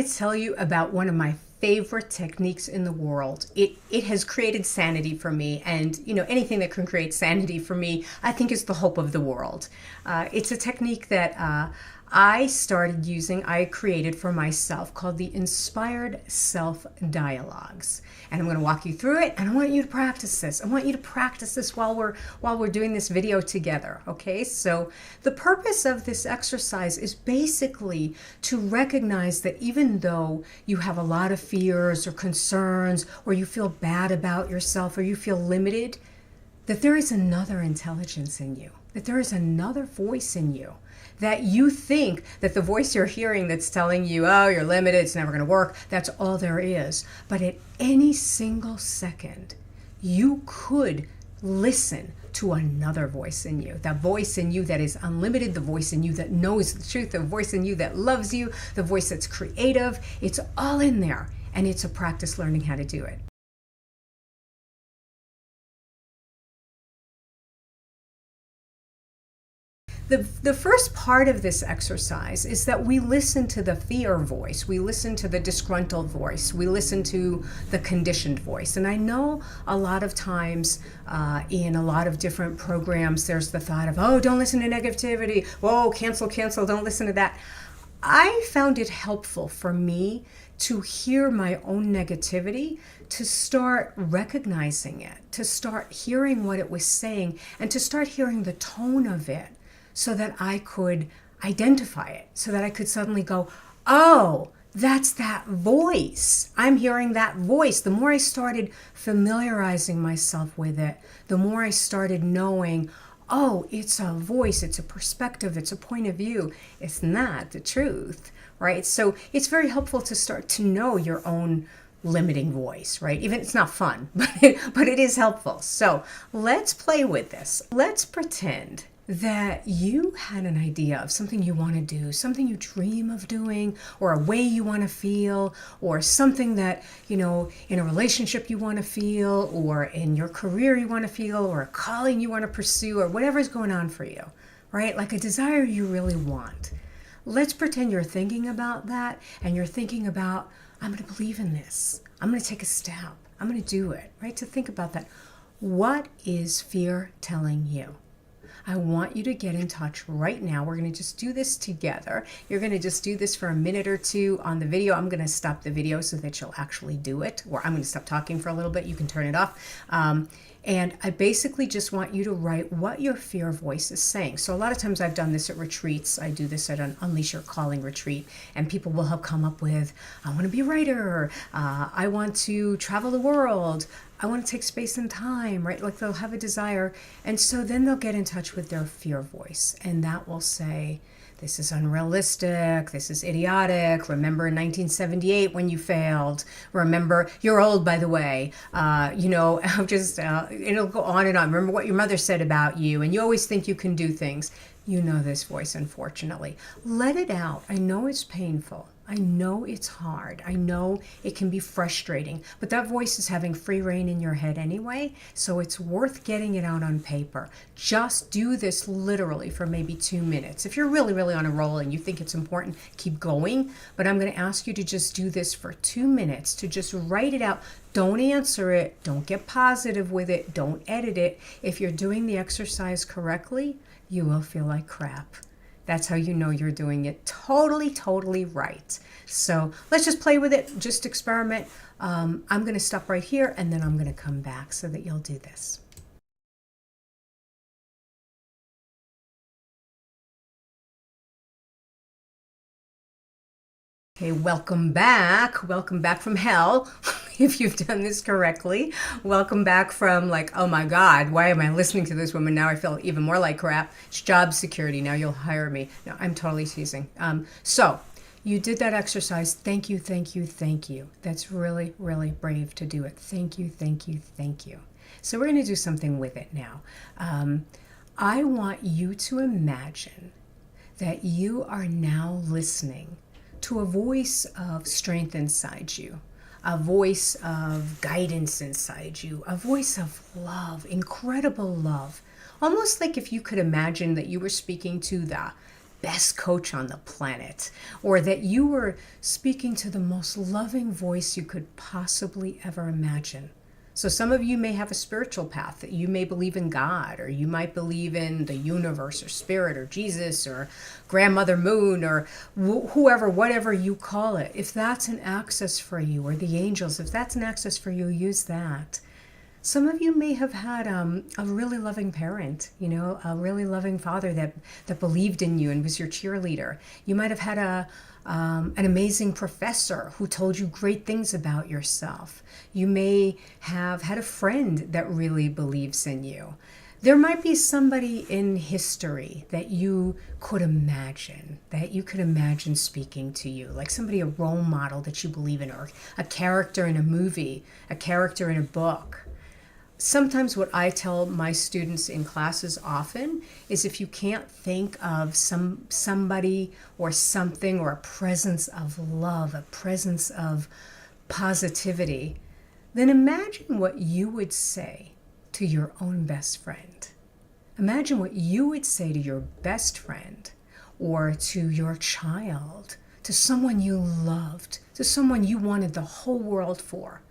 to tell you about one of my favorite techniques in the world. It has created sanity for me, and anything that can create sanity for me, I think, is the hope of the world. It's a technique that I created for myself, called the Inspired Self Dialogues. And I'm going to walk you through it, and I want you to practice this. I want you to practice this while we're doing this video together, okay? So the purpose of this exercise is basically to recognize that even though you have a lot of fears or concerns, or you feel bad about yourself, or you feel limited, that there is another intelligence in you, that there is another voice in you, that you think that the voice you're hearing that's telling you, oh, you're limited, it's never going to work, that's all there is. But at any single second, you could listen to another voice in you, that voice in you that is unlimited, the voice in you that knows the truth, the voice in you that loves you, the voice that's creative. It's all in there, and it's a practice learning how to do it. The first part of this exercise is that we listen to the fear voice, we listen to the disgruntled voice, we listen to the conditioned voice. And I know a lot of times in a lot of different programs, there's the thought of, oh, don't listen to negativity, whoa, cancel, don't listen to that. I found it helpful for me to hear my own negativity, to start recognizing it, to start hearing what it was saying, and to start hearing the tone of it, so that I could identify it, so that I could suddenly go, oh, that's that voice. I'm hearing that voice. The more I started familiarizing myself with it, the more I started knowing, oh, it's a voice, it's a perspective, it's a point of view. It's not the truth, right? So it's very helpful to start to know your own limiting voice, right? Even it's not fun, but it is helpful. So let's play with this. Let's pretend that you had an idea of something you want to do, something you dream of doing, or a way you want to feel, or something that, in a relationship you want to feel, or in your career you want to feel, or a calling you want to pursue, or whatever's going on for you, right? Like a desire you really want. Let's pretend you're thinking about that, and you're thinking about, I'm going to believe in this. I'm going to take a step. I'm going to do it, right? To think about that. What is fear telling you? I want you to get in touch right now. We're going to just do this together. You're going to just do this for a minute or two on the video. I'm going to stop the video so that you'll actually do it, or I'm going to stop talking for a little bit. You can turn it off. And I basically just want you to write what your fear voice is saying. So a lot of times I've done this at retreats. I do this at an Unleash Your Calling retreat, and people will have come up with, I want to be a writer, I want to travel the world, I want to take space and time, right? Like they'll have a desire. And so then they'll get in touch with their fear voice, and that will say, this is unrealistic, this is idiotic, remember in 1978 when you failed, remember, you're old by the way, it'll go on and on, remember what your mother said about you, and you always think you can do things. You know this voice, unfortunately. Let it out. I know it's painful. I know it's hard. I know it can be frustrating, but that voice is having free reign in your head anyway, so it's worth getting it out on paper. Just do this literally for maybe 2 minutes. If you're really, really on a roll and you think it's important, keep going, but I'm going to ask you to just do this for 2 minutes, to just write it out. Don't answer it. Don't get positive with it. Don't edit it. If you're doing the exercise correctly, you will feel like crap. That's how you know you're doing it totally right. So let's just play with it, just experiment. I'm going to stop right here, and then I'm going to come back so that you'll do this. Okay, welcome back from hell. If you've done this correctly, welcome back from like, oh my God, why am I listening to this woman? Now I feel even more like crap. It's job security. Now you'll hire me. No, I'm totally teasing. So you did that exercise. Thank you. That's really, really brave to do it. Thank you. So we're going to do something with it now. I want you to imagine that you are now listening to a voice of strength inside you, a voice of guidance inside you, a voice of love, incredible love. Almost like if you could imagine that you were speaking to the best coach on the planet, or that you were speaking to the most loving voice you could possibly ever imagine. So some of you may have a spiritual path, that you may believe in God, or you might believe in the universe or spirit or Jesus or grandmother moon or whoever, whatever you call it. If that's an access for you, or the angels, if that's an access for you, use that. Some of you may have had a really loving parent, a really loving father that believed in you and was your cheerleader. You might have had an amazing professor who told you great things about yourself. You may have had a friend that really believes in you. There might be somebody in history that you could imagine, speaking to you, like somebody, a role model that you believe in, or a character in a movie, a character in a book. Sometimes what I tell my students in classes often is, if you can't think of somebody or something, or a presence of love, a presence of positivity, then imagine what you would say to your own best friend. Imagine what you would say to your best friend, or to your child, to someone you loved, to someone you wanted the whole world for.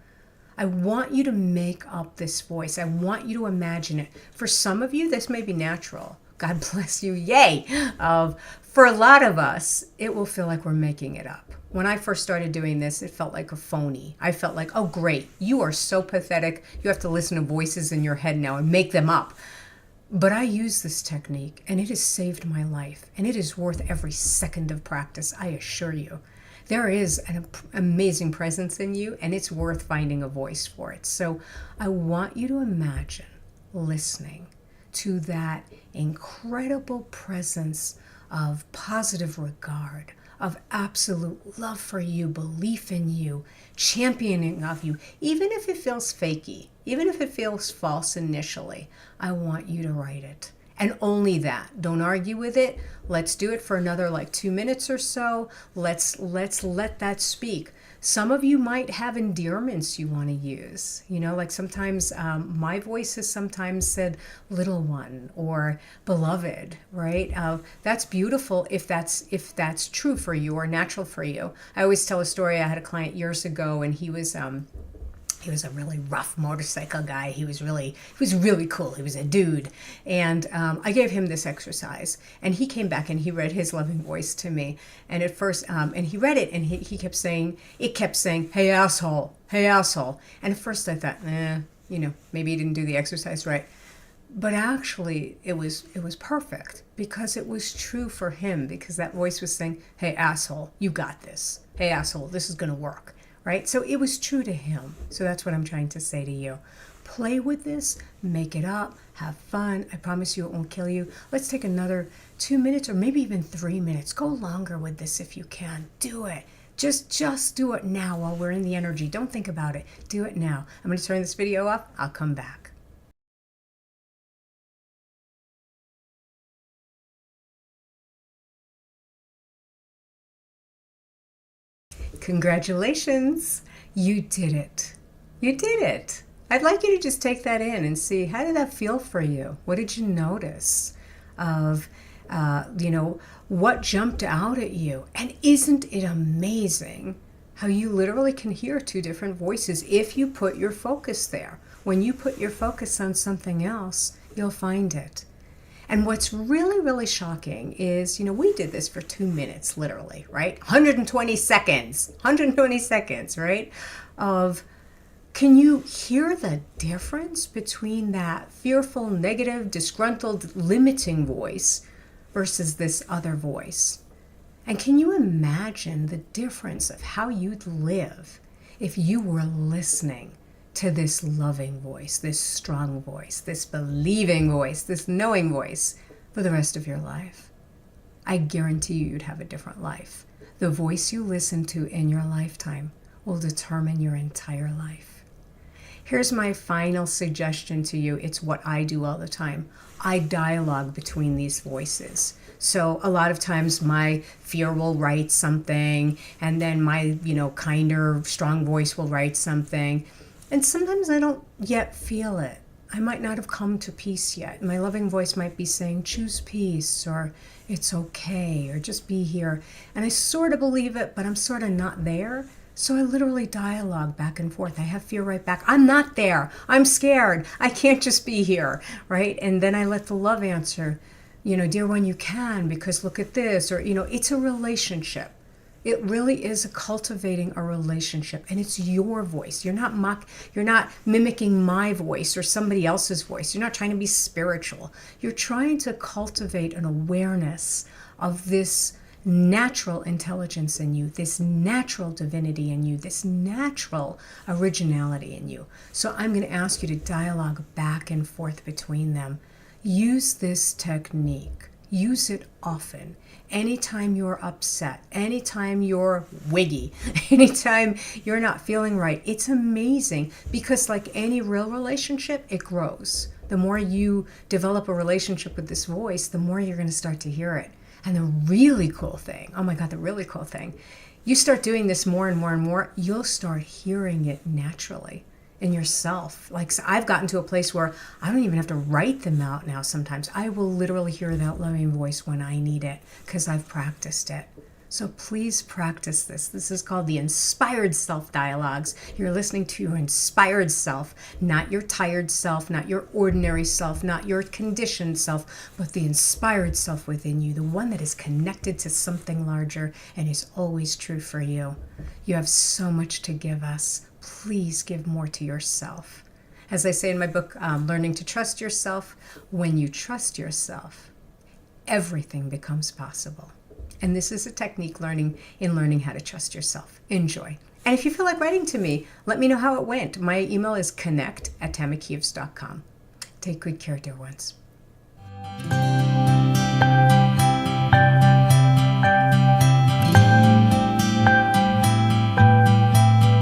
I want you to make up this voice. I want you to imagine it. For some of you, this may be natural. God bless you. Yay! For a lot of us, it will feel like we're making it up. When I first started doing this, it felt like a phony. I felt like, oh, great, you are so pathetic. You have to listen to voices in your head now and make them up. But I use this technique, and it has saved my life. And it is worth every second of practice, I assure you. There is an amazing presence in you, and it's worth finding a voice for it. So I want you to imagine listening to that incredible presence of positive regard, of absolute love for you, belief in you, championing of you, even if it feels fakey, even if it feels false initially. I want you to write it. And only that. Don't argue with it. Let's do it for another 2 minutes or so. Let's let that speak. Some of you might have endearments you want to use. Sometimes my voice has sometimes said little one or beloved, right? That's beautiful if that's true for you or natural for you. I always tell a story. I had a client years ago, and he was a really rough motorcycle guy. He was really cool. He was a dude. And I gave him this exercise. And he came back and he read his loving voice to me. And at first, and he read it, and it kept saying, hey, asshole, hey, asshole. And at first I thought, maybe he didn't do the exercise right. But actually, it was perfect, because it was true for him, because that voice was saying, hey, asshole, you got this. Hey, asshole, this is going to work. Right? So it was true to him. So that's what I'm trying to say to you. Play with this, make it up, have fun. I promise you it won't kill you. Let's take another 2 minutes, or maybe even 3 minutes. Go longer with this if you can. Do it. Just do it now while we're in the energy. Don't think about it. Do it now. I'm going to turn this video off. I'll come back. Congratulations, you did it. You did it. I'd like you to just take that in and see, how did that feel for you? What did you notice of, what jumped out at you? And isn't it amazing how you literally can hear two different voices if you put your focus there? When you put your focus on something else, you'll find it. And what's really, really shocking is, we did this for 2 minutes, literally, right? 120 seconds, right? Can you hear the difference between that fearful, negative, disgruntled, limiting voice versus this other voice? And can you imagine the difference of how you'd live if you were listening to this loving voice, this strong voice, this believing voice, this knowing voice for the rest of your life? I guarantee you'd have a different life. The voice you listen to in your lifetime will determine your entire life. Here's my final suggestion to you. It's what I do all the time. I dialogue between these voices. So a lot of times my fear will write something, and then my, kinder, strong voice will write something. And sometimes I don't yet feel it. I might not have come to peace yet. My loving voice might be saying, choose peace, or it's okay, or just be here. And I sort of believe it, but I'm sort of not there. So I literally dialogue back and forth. I have fear right back. I'm not there. I'm scared. I can't just be here, right? And then I let the love answer, dear one, you can, because look at this, or, it's a relationship. It really is cultivating a relationship, and it's your voice. You're not mimicking my voice or somebody else's voice. You're not trying to be spiritual. You're trying to cultivate an awareness of this natural intelligence in you, this natural divinity in you, this natural originality in you. So I'm going to ask you to dialogue back and forth between them. Use this technique. Use it often. Anytime you're upset, anytime you're wiggy, anytime you're not feeling right, it's amazing, because like any real relationship, it grows. The more you develop a relationship with this voice, the more you're going to start to hear it. And the really cool thing, oh my God, the really cool thing, you start doing this more and more and more, you'll start hearing it naturally in yourself. Like, so I've gotten to a place where I don't even have to write them out now sometimes. I will literally hear that loving voice when I need it, because I've practiced it. So please practice this. This is called the Inspired Self Dialogues. You're listening to your inspired self, not your tired self, not your ordinary self, not your conditioned self, but the inspired self within you, the one that is connected to something larger and is always true for you. You have so much to give us. Please give more to yourself. As I say in my book, Learning to Trust Yourself, when you trust yourself, everything becomes possible. And this is a technique learning how to trust yourself. Enjoy. And if you feel like writing to me, let me know how it went. My email is connect@tamakieves.com. Take good care, dear ones.